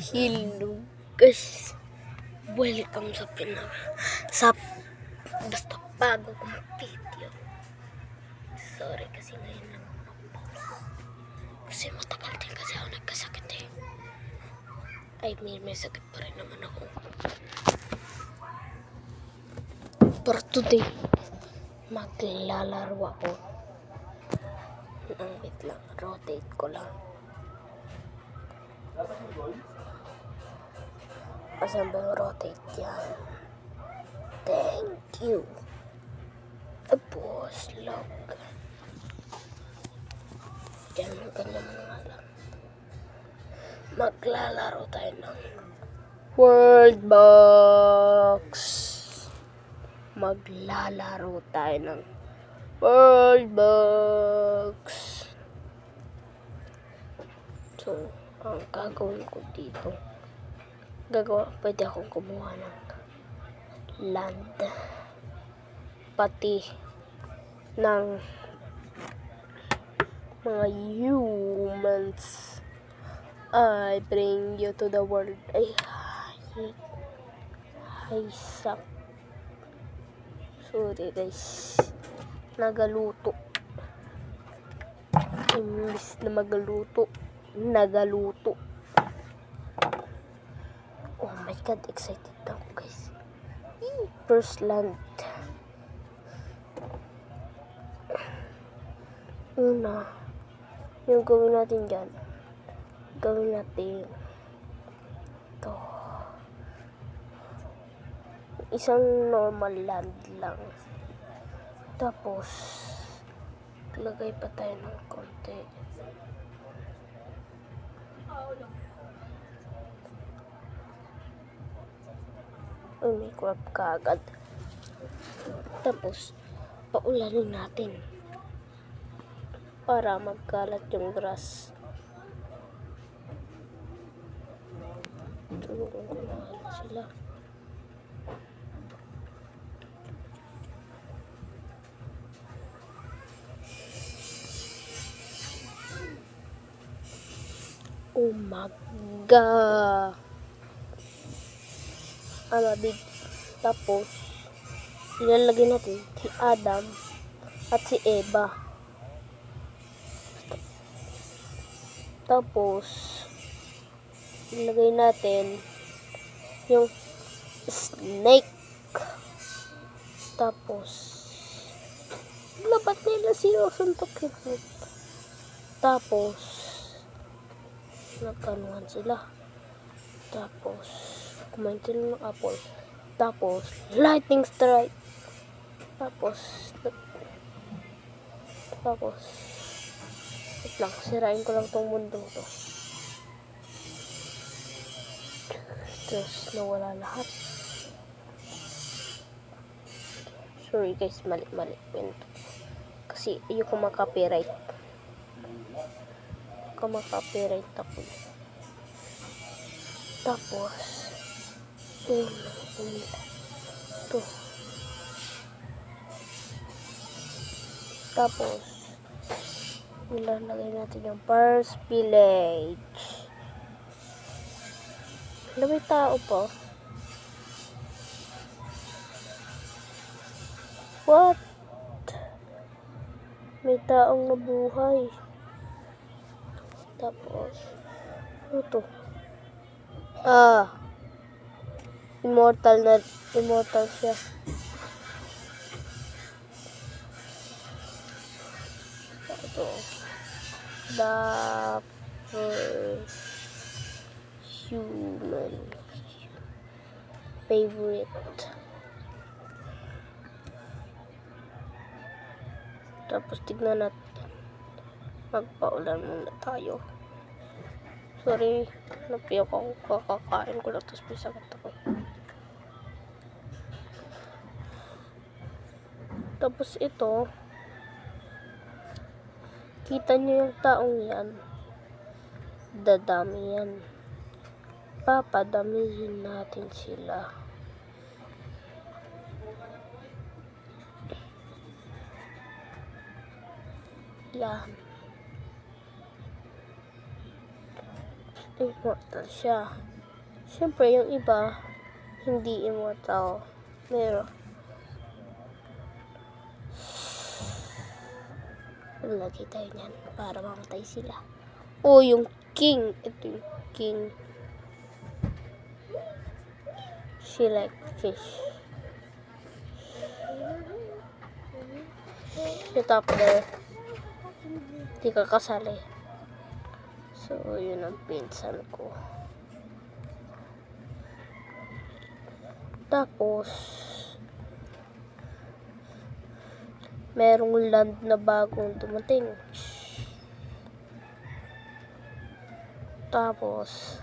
Hello guys, welcome sa basta bago kong video. Sorry kasi ngayon lang kasi matagal din kasi ako nagkasakit eh. Ay may sakit pa rin naman ako. For today maglalaro ako. Wait lang, rotate ko lang. Asan ba yung rotate yan? Thank you. Boss log. Yan, ganyan nga lang. Maglalaro tayo ng World Box. Maglalaro tayo ng World Box. So, ang gagawin ko dito, pwede akong kumuha ng land, pati ng mga humans. I bring you to the world. Ay suck. Sorry guys, nagaluto. Imbis na magaluto, nagaluto. Oh my god, excited ako guys. First land. Una, yung gawin natin dyan, gawin natin ito. Isang normal land lang. Tapos lagay pa tayo ng konti. May crop ka agad. Tapos paulanin natin para magkalat yung grass. Tulungan ko na sila. Oh my god. Big. Tapos ilalagay natin si Adam at si Eva. Tapos ilagay natin yung snake. Tapos labat nila sinusuntok yun. Tapos nagkanuhan sila. Tapos kumain sila ng apple. Tapos lightning strike. Tapos wait lang, sirain ko lang tong mundo to. Tapos nawala lahat. Sorry guys, mali kasi ayoko makapiright. Makapiright ako. Tapos ito. Tapos ilalagay natin yung first village. May tao pa. What? May taong nabuhay. Tapos ito. Immortal siya. Ito. The first human favorite. Tapos tignan natin. Magpaulan muna tayo. Sorry, napiyak ako, kakakain ko lang, tapos may sakit ako. Tapos ito, kita nyo yung taong yan, dadami yan. Papadamihin natin sila. Yan. Immortal siya. Siyempre, yung iba, hindi immortal. Pero, lagay tayo niyan para mamatay sila. O, yung king. Ito yung king. She like fish. Yung top there. Di ka kasali. So, yun ang pinsan ko. Tapos, merong land na bagong dumating. Tapos,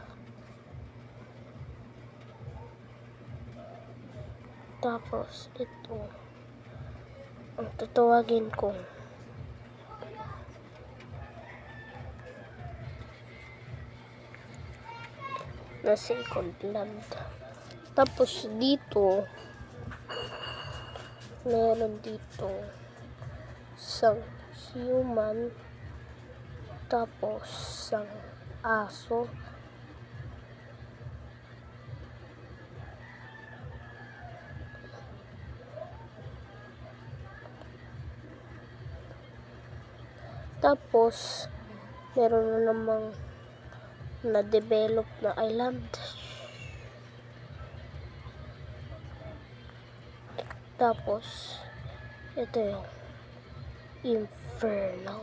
ito. Ang tatawagin ko. Na second land. Tapos dito, meron dito isang human, tapos isang aso, tapos meron na namang na-develop na island. Tapos, ito yung Infernal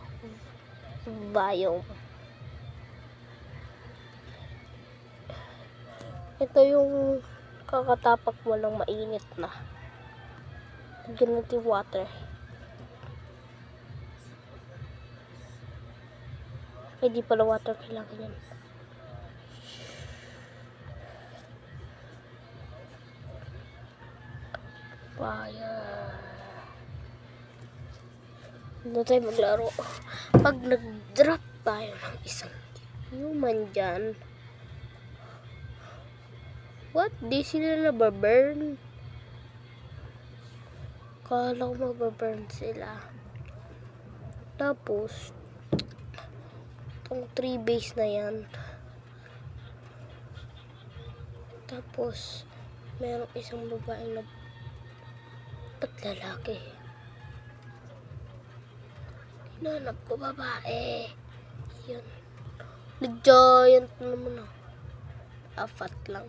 Biome. Ito yung kakatapak mo lang mainit na. Lagyan natin water. Hindi pala water kailangan yan. Fire. Hindi tayo maglaro. Pag nag-drop tayo ng isang human dyan, what? Di sila nababurn? Kala ko mababurn sila. Tapos, itong 3 base na yan. Tapos, merong isang babae na ba't lalaki? Hinanap ko babae. Yun. Nag-giant naman ah. Apat lang.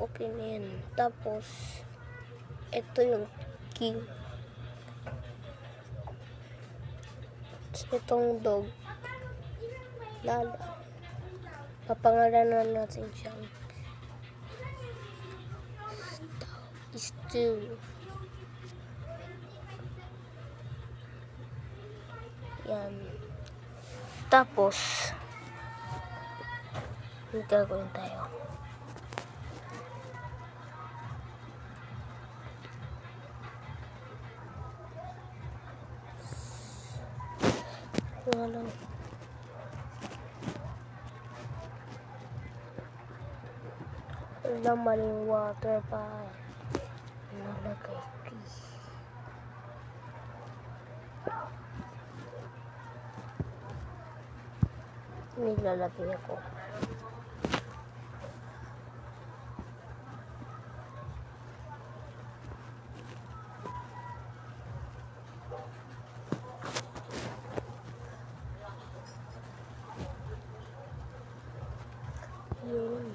Okay na yan. Tapos, ito yung king. Itong dog. Lala. Papangalanan natin siyang Stew. Yan. Tapos, may gagawin tayo. Walang maling water pa nalagay ko. Nilalagay ako. Yun.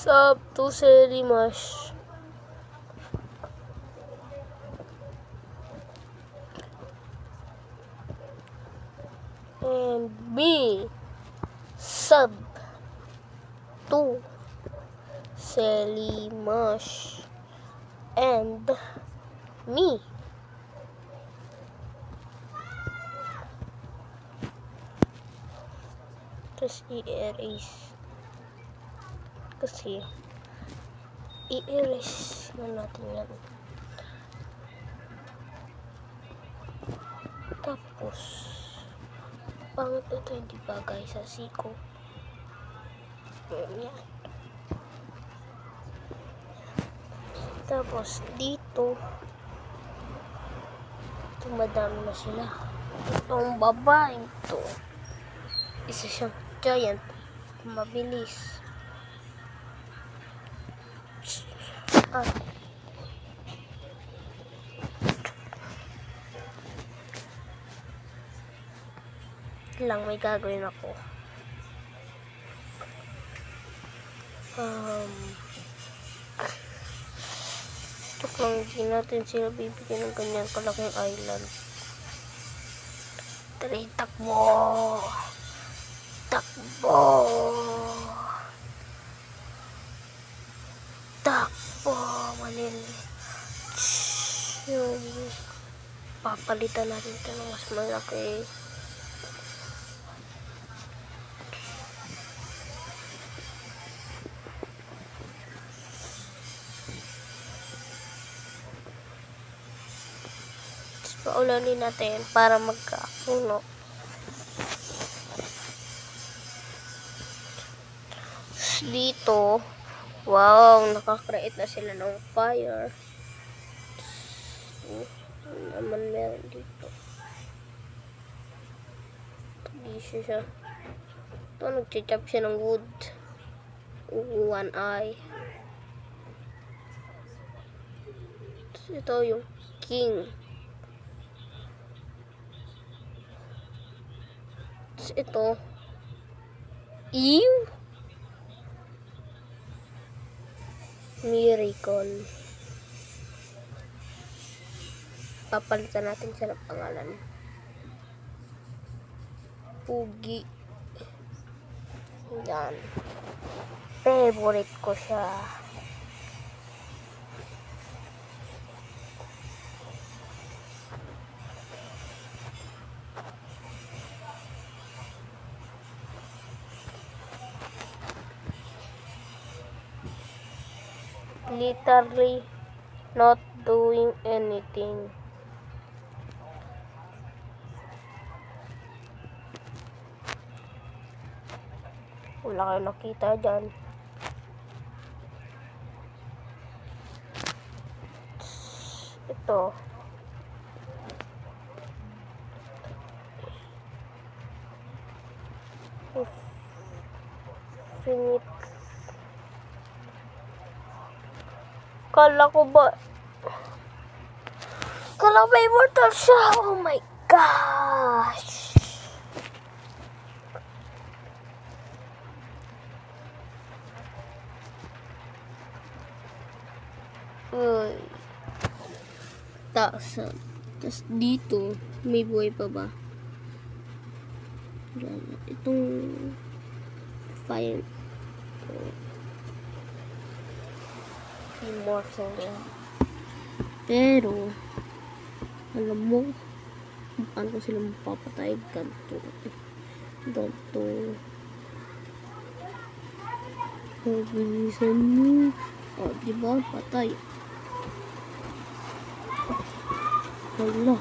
Sup to Selimash. And me sub to Selimash and me. Tapos i-erase. Kasi i-erase na natin yan. Tapos, pangit na ito, hindi bagay sa siko. Yan. Tapos, dito, ito madami na sila. Itong babaeng ito, isa siyang giant, mabilis. At, lang may gagawin ako. Ito lang, hindi natin sila bibigyan ng ganyan kalaking island. Tari, takbo! Takbo! Takbo! Malili. Yung papalitan natin ito ng mas malaki. Paulanin natin para magkapuno. Dito, wow, nakakreate na sila ng fire. Ano naman meron dito? Dito siya. Ito, nagchichop siya ng wood. One eye. Ito yung king. Ito, Eve, Miracle. Papalitan natin siya ng pangalan. Pugi. Yan. Favorite ko siya. Literally not doing anything. Wala kayo nakita dyan. Ito. Finite. Kala ko immortal siya. Oh my gosh. Uy. Tapos dito, may buhay pa ba? Itong fire. Immortal yan. Pero, alam mo, paano sila mapapatay? Ganto. Pabilisan mo. O, diba? Patay. Hala.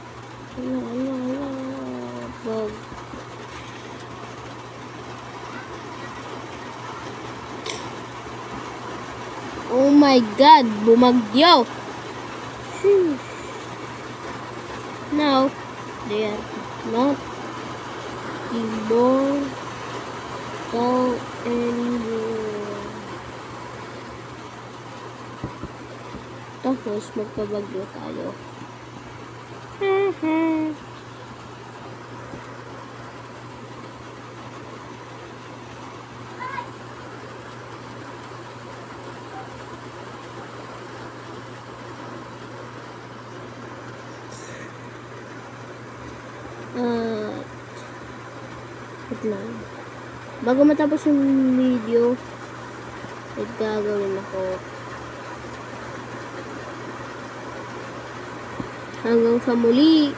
Bag. Oh my God! Bumagyo! Now, they are not immortal anymore. Tapos, magpabagyo tayo. Lang. Bago matapos yung video, gagawin ako. Hanggang sa muli.